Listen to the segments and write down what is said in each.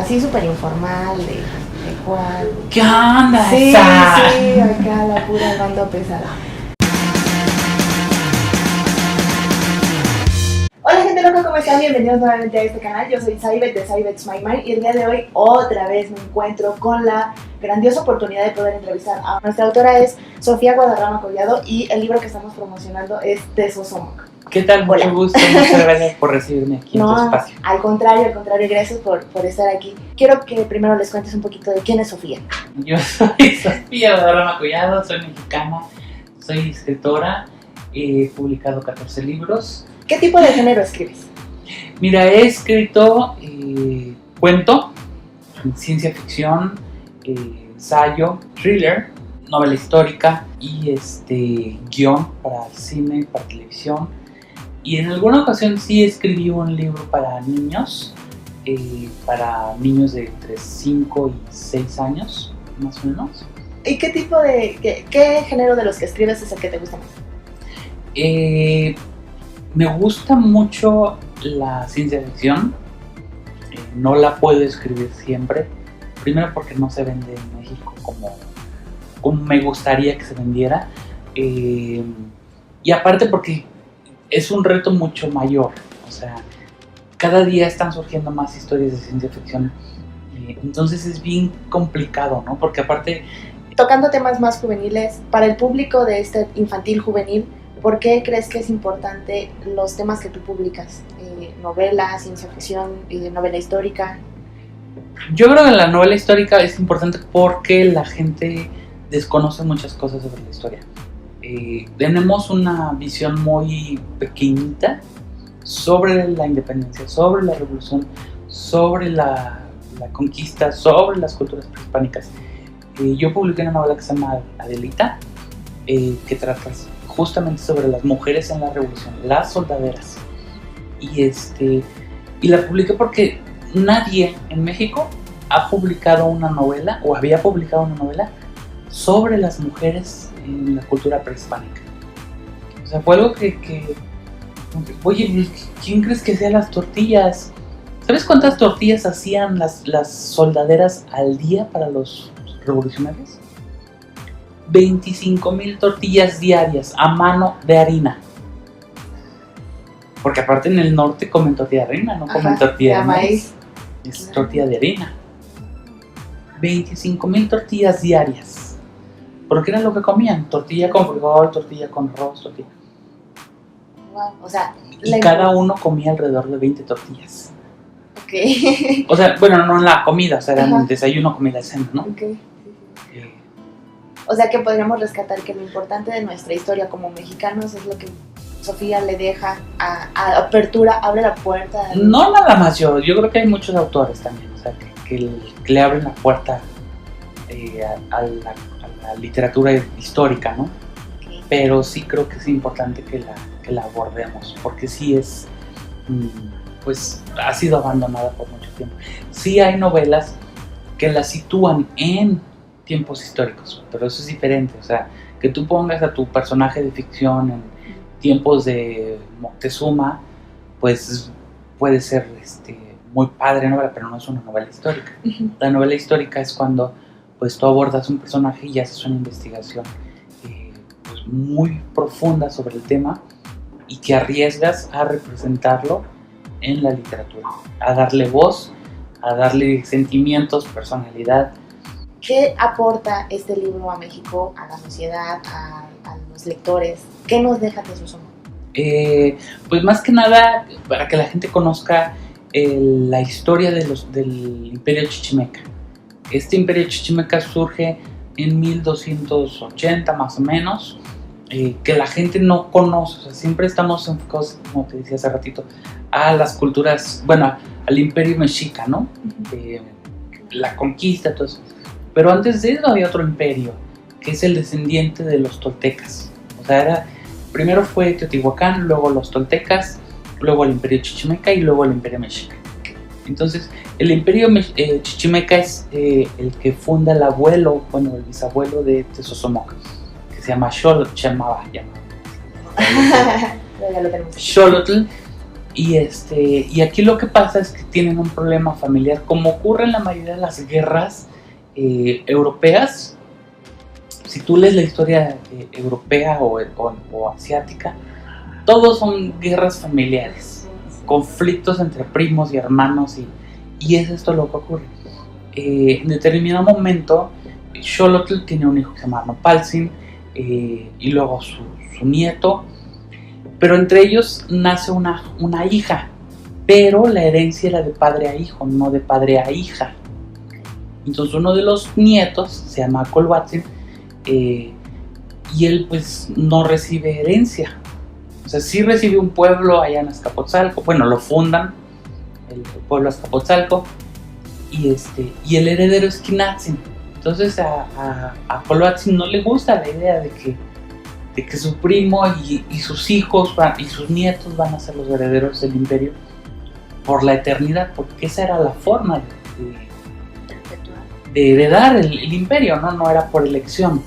así súper informal, de cuál. ¿Qué onda? Sí, sí, acá la pura banda pesada. Hola gente loca, ¿cómo están? Bienvenidos nuevamente a este canal. Yo soy Saibet de Saibet's My Mind y el día de hoy otra vez me encuentro con la grandiosa oportunidad de poder entrevistar a nuestra autora es Sofía Guadarrama Collado y el libro que estamos promocionando es Tesosomoc. ¿Qué tal? Mucho gusto, muchas gracias por recibirme aquí en tu espacio. Al contrario, gracias por estar aquí. Quiero que primero les cuentes un poquito de quién es Sofía. Yo soy Sofía Guadarrama Collado, soy mexicana, soy escritora, he publicado 14 libros. ¿Qué tipo de género escribes? Mira, he escrito cuento, ciencia ficción, ensayo, thriller, novela histórica y guión para cine, para televisión. Y en alguna ocasión sí escribí un libro para niños de entre 5 y 6 años, más o menos. ¿Y qué tipo qué género de los que escribes es el que te gusta más? Me gusta mucho la ciencia ficción, no la puedo escribir siempre, primero porque no se vende en México como me gustaría que se vendiera, y aparte porque es un reto mucho mayor, o sea, cada día están surgiendo más historias de ciencia ficción, entonces es bien complicado, ¿no? Porque aparte... Tocando temas más juveniles, para el público de este infantil juvenil, ¿por qué crees que es importante los temas que tú publicas? Novela, ciencia ficción, novela histórica. Yo creo que la novela histórica es importante porque la gente desconoce muchas cosas sobre la historia. Tenemos una visión muy pequeñita sobre la independencia, sobre la revolución, sobre la conquista, sobre las culturas prehispánicas. Yo publiqué una novela que se llama Adelita, que trata justamente sobre las mujeres en la revolución, las soldaderas. Y la publiqué porque nadie en México ha publicado una novela o había publicado una novela sobre las mujeres en la cultura prehispánica. O sea, fue algo que oye, ¿quién crees que sean las tortillas? ¿Sabes cuántas tortillas hacían las soldaderas al día para los revolucionarios? 25,000 tortillas diarias a mano de harina. Porque aparte en el norte comen tortilla de harina, no comen tortilla de maíz. Es tortilla de harina. 25,000 tortillas diarias. Porque era lo que comían, tortilla con frijol, tortilla con arroz, tortilla. Wow, o sea, y cada uno comía alrededor de 20 tortillas. Ok. O sea, bueno, no en la comida, o sea, era en desayuno, comida, cena, ¿no? Ok. O sea que podríamos rescatar que lo importante de nuestra historia como mexicanos es lo que Sofía le deja a apertura, abre la puerta. No nada más yo creo que hay muchos autores también, o sea, que le abren la puerta a la literatura histórica, ¿no? Okay. Pero sí creo que es importante que la abordemos, porque sí es, pues ha sido abandonada por mucho tiempo. Sí hay novelas que la sitúan en tiempos históricos, pero eso es diferente, o sea, que tú pongas a tu personaje de ficción en tiempos de Moctezuma, pues puede ser muy padre novela, pero no es una novela histórica. Uh-huh. La novela histórica es cuando pues tú abordas un personaje y haces una investigación pues, muy profunda sobre el tema y que arriesgas a representarlo en la literatura, a darle voz, a darle sentimientos, personalidad. ¿Qué aporta este libro a México, a la sociedad, a los lectores? ¿Qué nos deja Tesosomoc? Pues más que nada para que la gente conozca la historia del Imperio Chichimeca. Este Imperio Chichimeca surge en 1280 más o menos, que la gente no conoce, o sea, siempre estamos enfocados, como te decía hace ratito, a las culturas, bueno, al Imperio Mexica, ¿no? Uh-huh. La conquista, todo eso. Pero antes de eso había otro imperio, que es el descendiente de los toltecas. O sea, primero fue Teotihuacán, luego los toltecas, luego el Imperio Chichimeca y luego el Imperio Mexica. Entonces, el Imperio Chichimeca es el que funda el bisabuelo de Tesosomoc, que se llama Xolotl, Xolotl. Y aquí lo que pasa es que tienen un problema familiar, como ocurre en la mayoría de las guerras europeas. Si tú lees la historia europea o asiática, todos son guerras familiares, conflictos entre primos y hermanos, y es esto lo que ocurre. En determinado momento, Xolotl tiene un hijo que se llama Nopaltzin, y luego su nieto, pero entre ellos nace una hija, pero la herencia era de padre a hijo, no de padre a hija. Entonces uno de los nietos se llama Colhuatzin, y él pues no recibe herencia. O sea, sí recibe un pueblo allá en Azcapotzalco, bueno, lo fundan, el pueblo Azcapotzalco, y el heredero es Quinatzin. Entonces a Colhuatzin no le gusta la idea de que su primo y sus hijos y sus nietos van a ser los herederos del imperio por la eternidad, porque esa era la forma de heredar el imperio, no era por elección.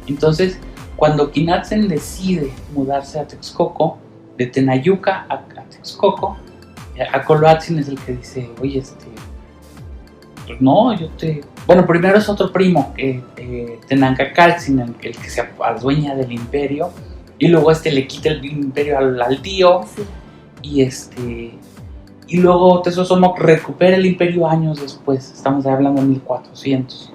Entonces, cuando Quinatzin decide mudarse a Texcoco, de Tenayuca a Texcoco, a Colhuatzin es el que dice, oye, pues no, bueno, primero es otro primo, Tenancacaltzin, el que se adueña del imperio, y luego le quita el imperio al tío, sí. Y luego Tezosomoc recupera el imperio años después, estamos hablando de 1400.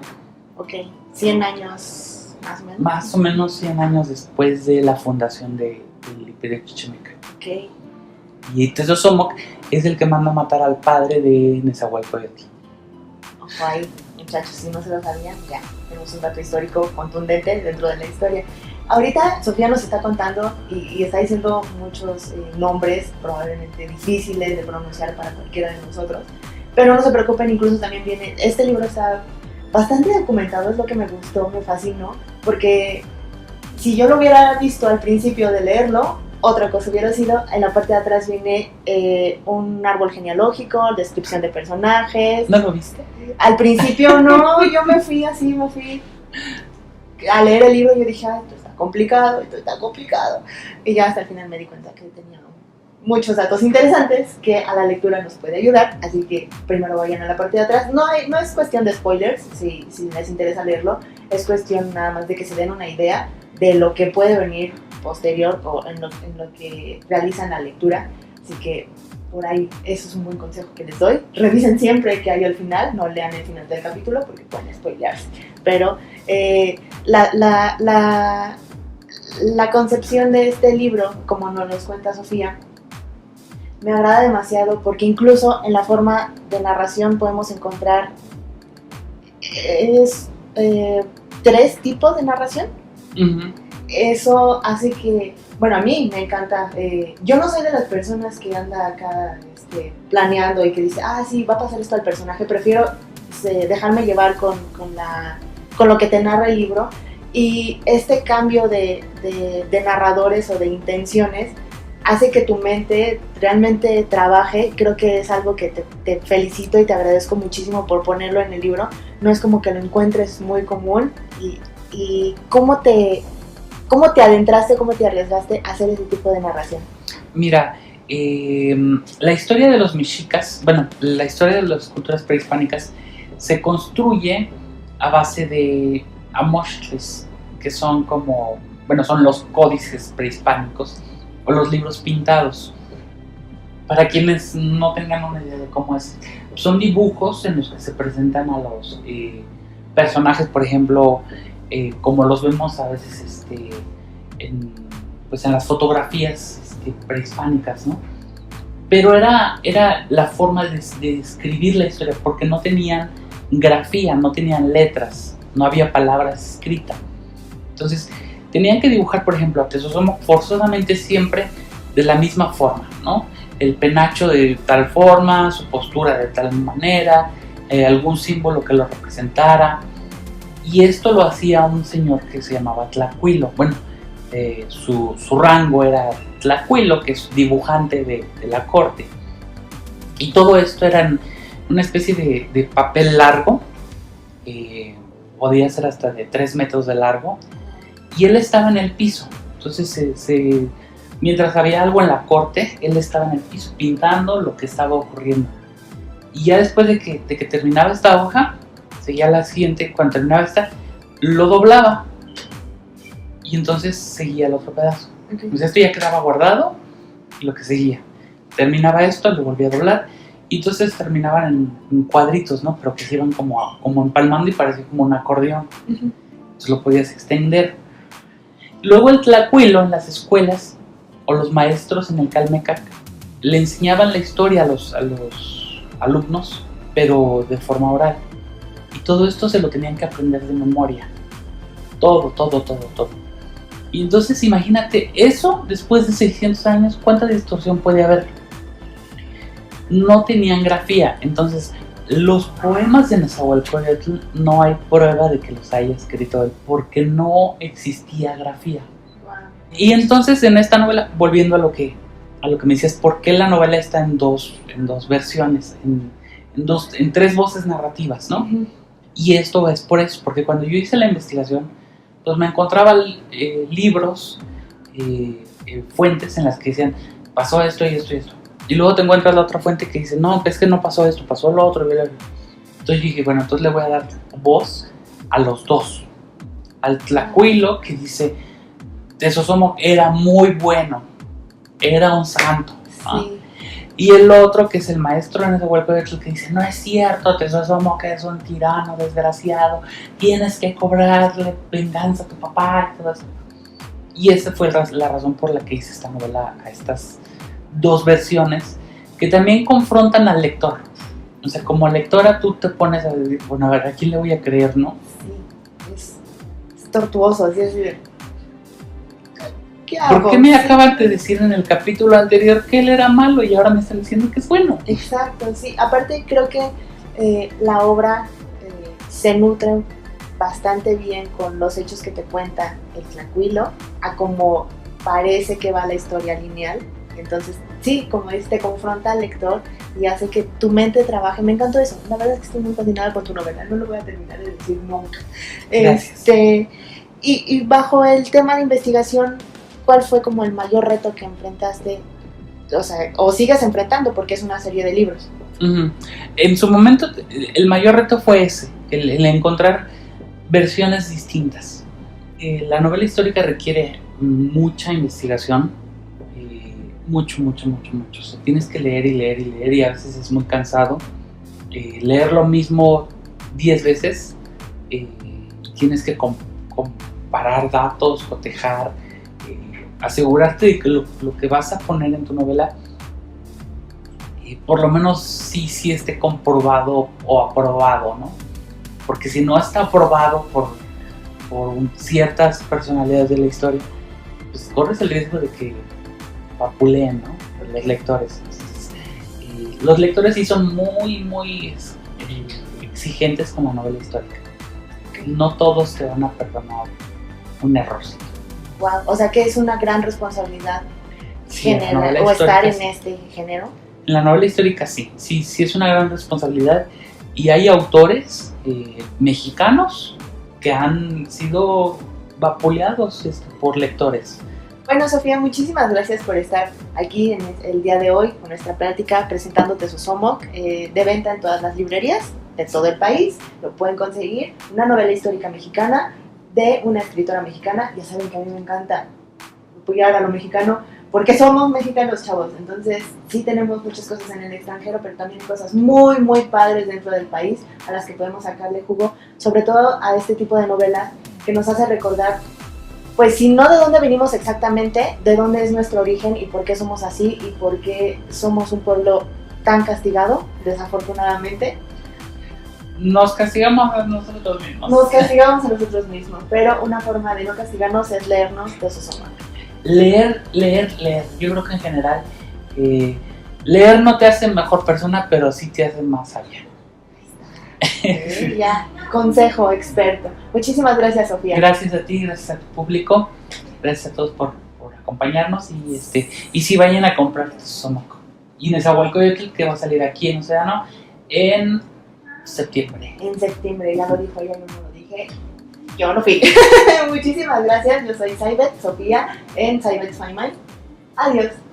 Ok, 100 años más o menos. Más o menos 100 años después de la fundación del imperio Chichimeca. Ok. Y Tezosomoc es el que manda a matar al padre de Nezahualcóyotl. Ojo ahí, muchachos, si no se lo sabían, ya tenemos un dato histórico contundente dentro de la historia. Ahorita Sofía nos está contando y está diciendo muchos nombres probablemente difíciles de pronunciar para cualquiera de nosotros, pero no se preocupen, incluso también este libro está bastante documentado, es lo que me gustó, me fascinó, porque si yo lo hubiera visto al principio de leerlo, otra cosa hubiera sido, en la parte de atrás viene un árbol genealógico, descripción de personajes. ¿No lo viste? Al principio no, yo me fui a leer el libro y yo dije, esto está complicado, y ya hasta el final me di cuenta que tenía muchos datos interesantes que a la lectura nos puede ayudar, así que primero vayan a la parte de atrás. No es cuestión de spoilers, si les interesa leerlo, es cuestión nada más de que se den una idea de lo que puede venir posterior o en lo que realizan la lectura, así que por ahí eso es un buen consejo que les doy. Revisen siempre que hay al final, no lean el final del capítulo porque pueden spoilearse, pero la concepción de este libro, como nos los cuenta Sofía, me agrada demasiado porque incluso en la forma de narración podemos encontrar 3 tipos de narración. Uh-huh. Eso hace que, bueno, a mí me encanta. Yo no soy de las personas que anda acá planeando y que dice, sí, va a pasar esto al personaje. Prefiero dejarme llevar con lo que te narra el libro. Y este cambio de narradores o de intenciones hace que tu mente realmente trabaje. Creo que es algo que te felicito y te agradezco muchísimo por ponerlo en el libro. No es como que lo encuentres muy común. Y ¿cómo te adentraste, cómo te arriesgaste a hacer ese tipo de narración? Mira, la historia de los mexicas, bueno, la historia de las culturas prehispánicas se construye a base de amoxtles, que son son los códices prehispánicos o los libros pintados. Para quienes no tengan una idea de cómo es, son dibujos en los que se presentan a los personajes, por ejemplo, como los vemos a veces en las fotografías prehispánicas, ¿no? Pero era la forma de escribir la historia, porque no tenían grafía, no tenían letras, no había palabras escritas. Entonces tenían que dibujar, por ejemplo, a Tezosomoc forzosamente siempre de la misma forma, ¿no? El penacho de tal forma, su postura de tal manera, algún símbolo que lo representara. Y esto lo hacía un señor que se llamaba Tlacuilo. Bueno, su rango era Tlacuilo, que es dibujante de la corte. Y todo esto era una especie de papel largo, podía ser hasta de 3 metros de largo, y él estaba en el piso. Entonces se mientras había algo en la corte, él estaba en el piso pintando lo que estaba ocurriendo. Y ya después de que terminaba esta hoja, seguía la siguiente, cuando terminaba esta, lo doblaba. Y entonces seguía el otro pedazo. Okay. Pues esto ya quedaba guardado y lo que seguía. Terminaba esto, lo volvía a doblar. Y entonces terminaban en cuadritos, ¿no? Pero que se iban como empalmando y parecía como un acordeón. Entonces lo podías extender. Luego el tlacuilo en las escuelas, o los maestros en el Calmecac, le enseñaban la historia a los alumnos, pero de forma oral. Y todo esto se lo tenían que aprender de memoria. Todo. Y entonces imagínate, eso después de 600 años, ¿cuánta distorsión puede haber? No tenían grafía, entonces los poemas de Nezahualcóyotl no hay prueba de que los haya escrito él, porque no existía grafía. Wow. Y entonces en esta novela, volviendo a lo que me decías, ¿por qué la novela está en dos versiones, en tres voces narrativas, ¿no? Y esto es por eso, porque cuando yo hice la investigación, pues me encontraba libros, fuentes en las que decían, pasó esto y esto y esto. Y luego te encuentras la otra fuente que dice, no, es que no pasó esto, pasó lo otro. Entonces dije, bueno, entonces le voy a dar voz a los dos. Al tlacuilo que dice, Tezosomoc era muy bueno, era un santo. ¿No? Sí. Y el otro que es el maestro de Nezahualcóyotl que dice, no es cierto, Tezosomoc es un tirano desgraciado, tienes que cobrarle venganza a tu papá y todo eso. Y esa fue la razón por la que hice esta novela a estas dos versiones que también confrontan al lector. O sea, como lectora tú te pones a decir, bueno, a ver, ¿a quién le voy a creer, no? Sí, es tortuoso, así es de... ¿Qué hago? ¿Por qué me acaban de decir en el capítulo anterior que él era malo y ahora me están diciendo que es bueno? Exacto, sí. Aparte creo que la obra se nutre bastante bien con los hechos que te cuenta el tlacuilo, a como parece que va la historia lineal. Entonces, sí, como dices, te confronta al lector y hace que tu mente trabaje. Me encantó eso. La verdad es que estoy muy fascinada con tu novela. No lo voy a terminar de decir nunca. Gracias. Y bajo el tema de investigación, ¿cuál fue como el mayor reto que enfrentaste? O sea, o sigues enfrentando porque es una serie de libros. Uh-huh. En su momento, el mayor reto fue ese, el encontrar versiones distintas. La novela histórica requiere mucha investigación. Mucho. O sea, tienes que leer y a veces es muy cansado. Leer lo mismo 10 veces y tienes que comparar datos, cotejar, asegurarte de que lo que vas a poner en tu novela por lo menos sí esté comprobado o aprobado, ¿no? Porque si no está aprobado por ciertas personalidades de la historia, pues corres el riesgo de que vapuleen, ¿no? Los lectores. Entonces, los lectores sí son muy exigentes como novela histórica. No todos te van a perdonar un errorcito. Wow, o sea que es una gran responsabilidad Sí, general o estar en este género. En la novela histórica sí es una gran responsabilidad y hay autores mexicanos que han sido vapuleados por lectores. Bueno, Sofía, muchísimas gracias por estar aquí en el día de hoy con nuestra plática presentando Tezosomoc, de venta en todas las librerías de todo el país. Lo pueden conseguir, una novela histórica mexicana de una escritora mexicana. Ya saben que a mí me encanta apoyar a lo mexicano porque somos mexicanos, chavos. Entonces sí tenemos muchas cosas en el extranjero, pero también cosas muy padres dentro del país a las que podemos sacarle jugo, sobre todo a este tipo de novelas que nos hace recordar, pues si no de dónde venimos exactamente, de dónde es nuestro origen y por qué somos así y por qué somos un pueblo tan castigado, desafortunadamente. Nos castigamos a nosotros mismos. Nos castigamos a nosotros mismos, pero una forma de no castigarnos es leernos Tezosomoc. Leer. Yo creo que en general leer no te hace mejor persona, pero sí te hace más sabia. Ya, consejo experto. Muchísimas gracias, Sofía. Gracias a ti, gracias a tu público, gracias a todos por acompañarnos y si vayan a comprar Tezosomoc. Y Nezahualcóyotl, que va a salir aquí en Océano en septiembre. En septiembre, ya lo dijo ella, yo no lo dije. Yo no fui. Muchísimas gracias, yo soy Saibet, Sofía, en Saibet's My Mind. Adiós.